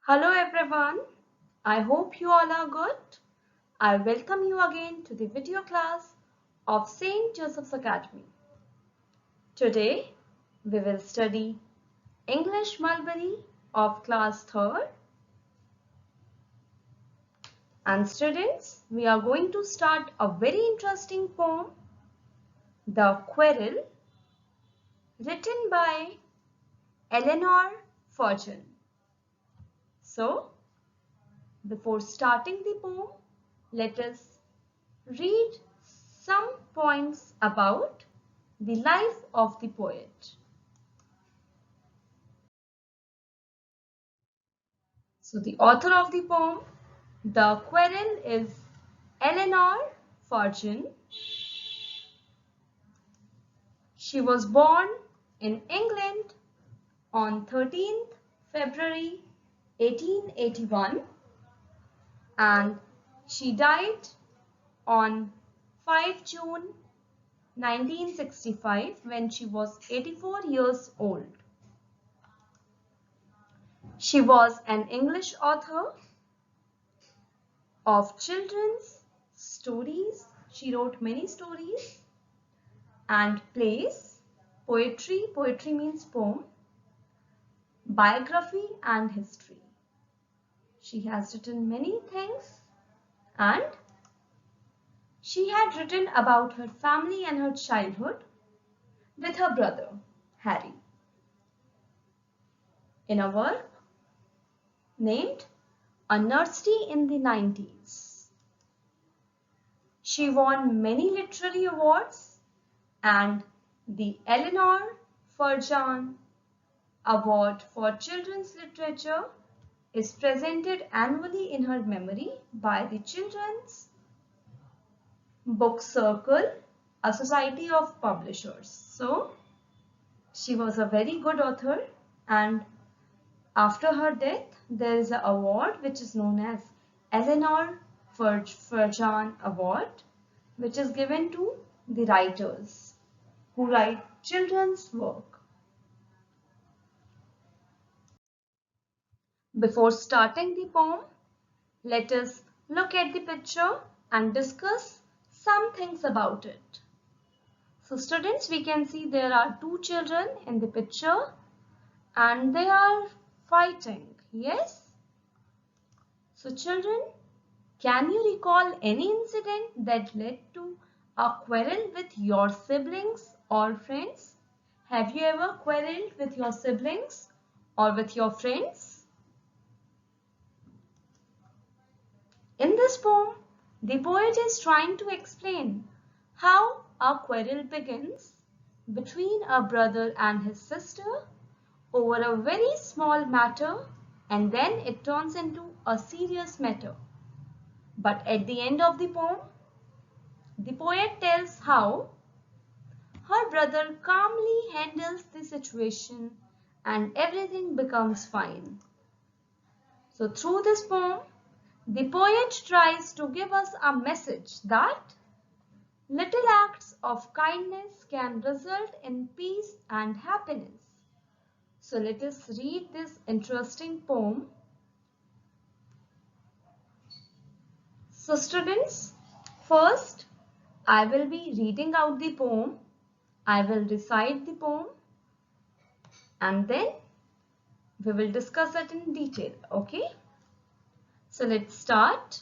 Hello everyone, I hope you all are good. I welcome you again to the video class of St. Joseph's Academy. Today we will study English Mulberry of class 3rd. And students, we are going to start a very interesting poem, The Quarrel, written by Eleanor Fortune. So, before starting the poem, let us read some points about the life of the poet. So the author of the poem, The Quarrel, is Eleanor Fortune. She was born in England on 13th February 1881 and she died on 5 June 1965 when she was 84 years old. She was an English author of children's stories. She wrote many stories and plays, poetry, poetry means poem, biography and history. She has written many things and she had written about her family and her childhood with her brother, Harry, in a work named A Nursery in the 90s. She won many literary awards and the Eleanor Fortune Award for Children's Literature is presented annually in her memory by the Children's Book Circle, a society of publishers. So, she was a very good author and after her death, there is an award which is known as Eleanor Fortune Award, which is given to the writers who write children's work. Before starting the poem, let us look at the picture and discuss some things about it. So students, we can see there are two children in the picture and they are fighting. Yes? So children, can you recall any incident that led to a quarrel with your siblings or friends? Have you ever quarreled with your siblings or with your friends? In this poem, the poet is trying to explain how a quarrel begins between a brother and his sister over a very small matter and then it turns into a serious matter. But at the end of the poem, the poet tells how her brother calmly handles the situation and everything becomes fine. So through this poem, the poet tries to give us a message that little acts of kindness can result in peace and happiness. So let us read this interesting poem. So students, first I will be reading out the poem. I will recite the poem and then we will discuss it in detail. Okay? So let's start.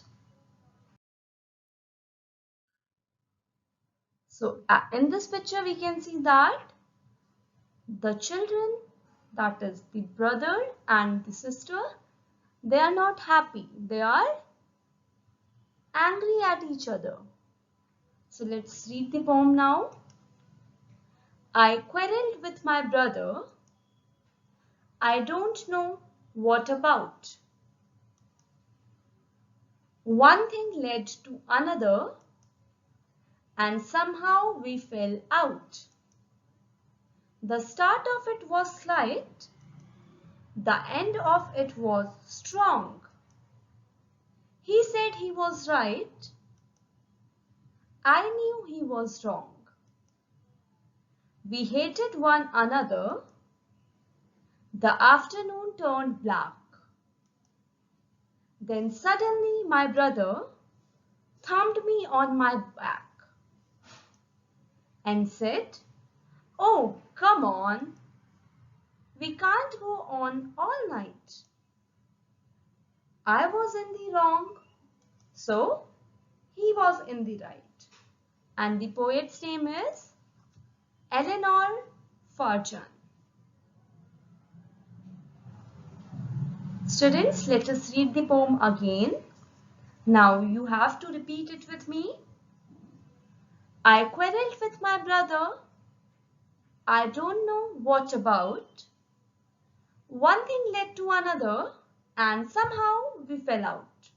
So in this picture we can see that the children, that is the brother and the sister, they are not happy. They are angry at each other. So let's read the poem now. I quarreled with my brother. I don't know what about. One thing led to another and somehow we fell out. The start of it was slight, the end of it was strong. He said he was right. I knew he was wrong. We hated one another. The afternoon turned black. Then suddenly my brother thumped me on my back and said, "Oh, come on, we can't go on all night." I was in the wrong, so he was in the right. And the poet's name is Eleanor Farjan. Students, let us read the poem again. Now you have to repeat it with me. I quarreled with my brother. I don't know what about. One thing led to another and somehow we fell out.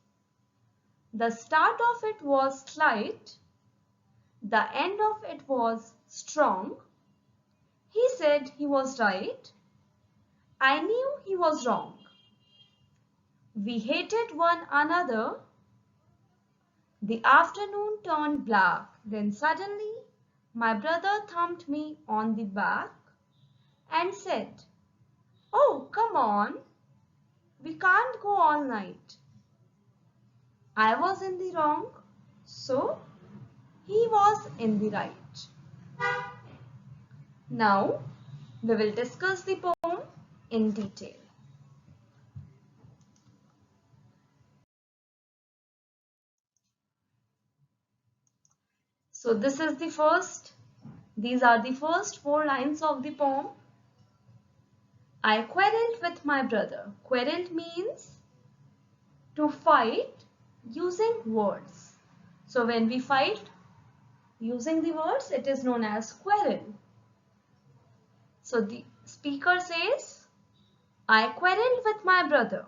The start of it was slight. The end of it was strong. He said he was right. I knew he was wrong. We hated one another. The afternoon turned black. Then suddenly my brother thumped me on the back and said, "Oh, come on, we can't go all night." I was in the wrong, so he was in the right. Now we will discuss the poem in detail. So these are the first 4 lines of the poem. I quarreled with my brother. Quarreled means to fight using words. So when we fight using the words, it is known as quarrel. So the speaker says, I quarreled with my brother.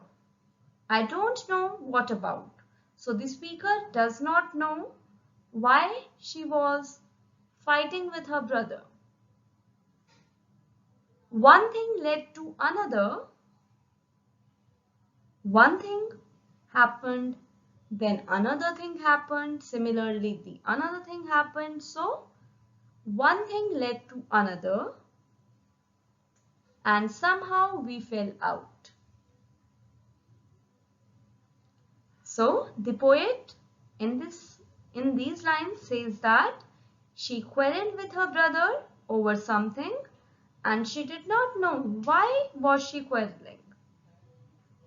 I don't know what about. So the speaker does not know why she was fighting with her brother. One thing led to another. One thing happened, then another thing happened. Similarly, the another thing happened. So one thing led to another and somehow we fell out. So the poet in these lines says that she quarreled with her brother over something and she did not know why was she quarreling.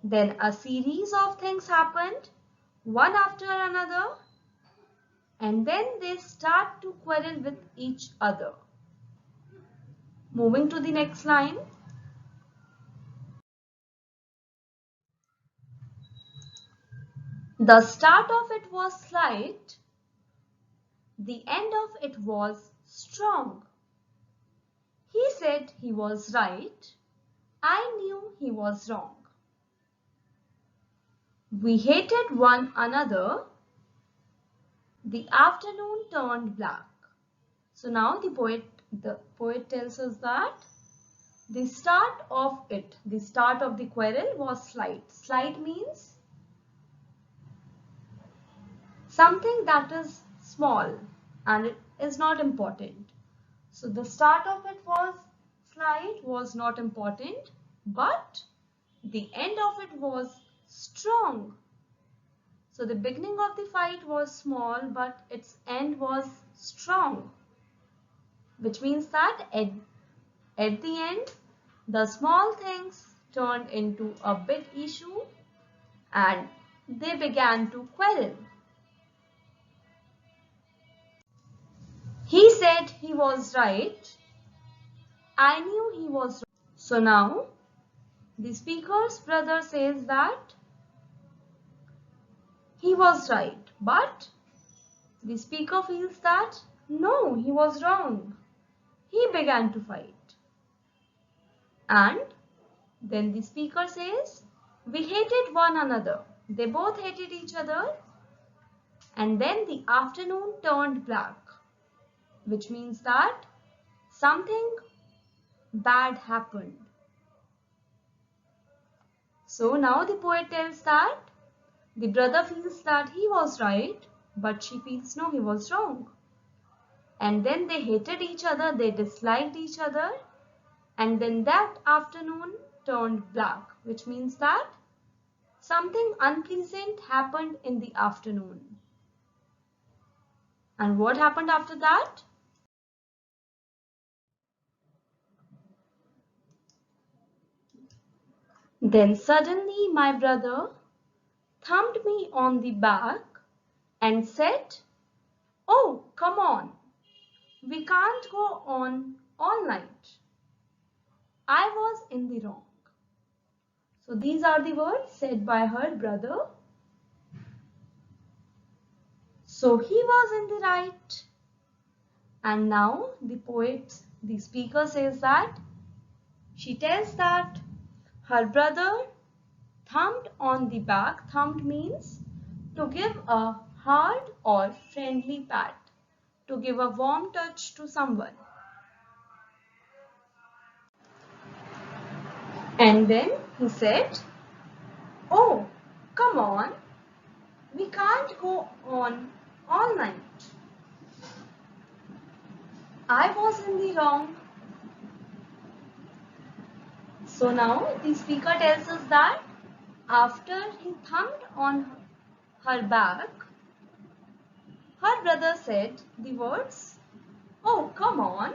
Then a series of things happened, one after another, and then they start to quarrel with each other. Moving to the next line. The start of it was slight, the end of it was strong. He said he was right. I knew he was wrong. We hated one another. The afternoon turned black. So now the poet tells us that the start of the quarrel was slight. Slight means something that is small and it is not important. So the start of it was slight, was not important, but the end of it was strong. So the beginning of the fight was small, but its end was strong, which means that at the end, the small things turned into a big issue and they began to quarrel. He said he was right. I knew he was wrong. So now, the speaker's brother says that he was right, but the speaker feels that no, he was wrong. He began to fight. And then the speaker says, we hated one another. They both hated each other. And then the afternoon turned black, which means that something bad happened. So now the poet tells that the brother feels that he was right, but she feels no, he was wrong. And then they hated each other, they disliked each other, and then that afternoon turned black, which means that something unpleasant happened in the afternoon. And what happened after that? Then suddenly my brother thumped me on the back and said, "Oh, come on, we can't go on all night." I was in the wrong. So these are the words said by her brother. So he was in the right. And now the speaker says that she tells that her brother thumped on the back. Thumped means to give a hard or friendly pat, to give a warm touch to someone. And then he said, "Oh, come on, we can't go on all night." I was in the wrong. So now the speaker tells us that after he thumped on her back, her brother said the words, "Oh, come on,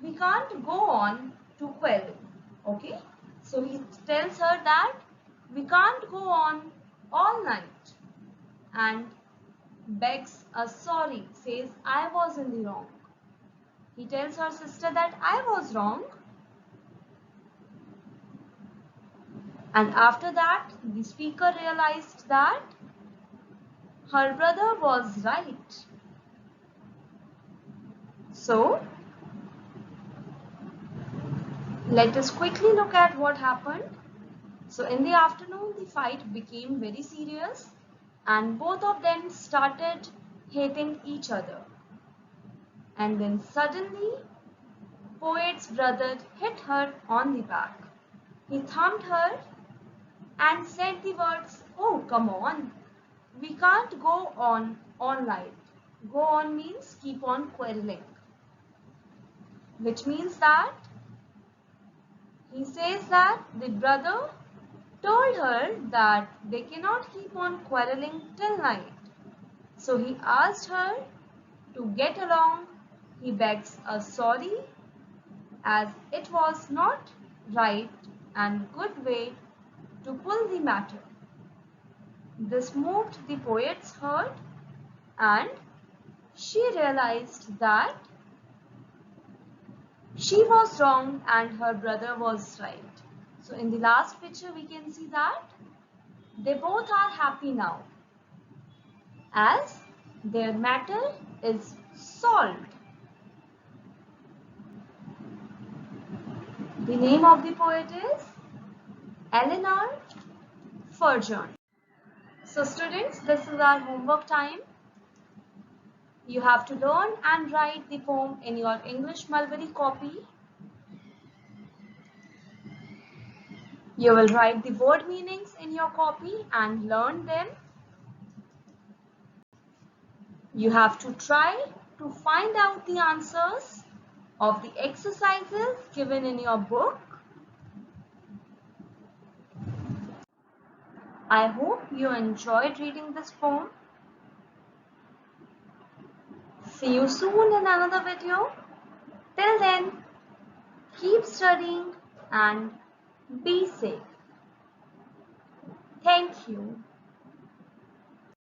we can't go on to Quarrel." Okay, so he tells her that we can't go on all night and begs a sorry, says I was in the wrong. He tells her sister that I was wrong. And after that, the speaker realized that her brother was right. So, let us quickly look at what happened. So, in the afternoon, the fight became very serious and both of them started hating each other. And then suddenly, Poet's brother hit her on the back. He thumped her and said the words, "Oh, come on, we can't go on all night." Go on means keep on quarreling, which means that he says that the brother told her that they cannot keep on quarreling till night. So he asked her to get along. He begs a sorry as it was not right and good way to pull the matter. This moved the poet's heart and she realized that she was wrong and her brother was right. So in the last picture we can see that they both are happy now as their matter is solved. The name of the poet is Eleanor Furgeon. So students, this is our homework time. You have to learn and write the poem in your English Mulberry copy. You will write the word meanings in your copy and learn them. You have to try to find out the answers of the exercises given in your book. I hope you enjoyed reading this poem. See you soon in another video. Till then, keep studying and be safe. Thank you.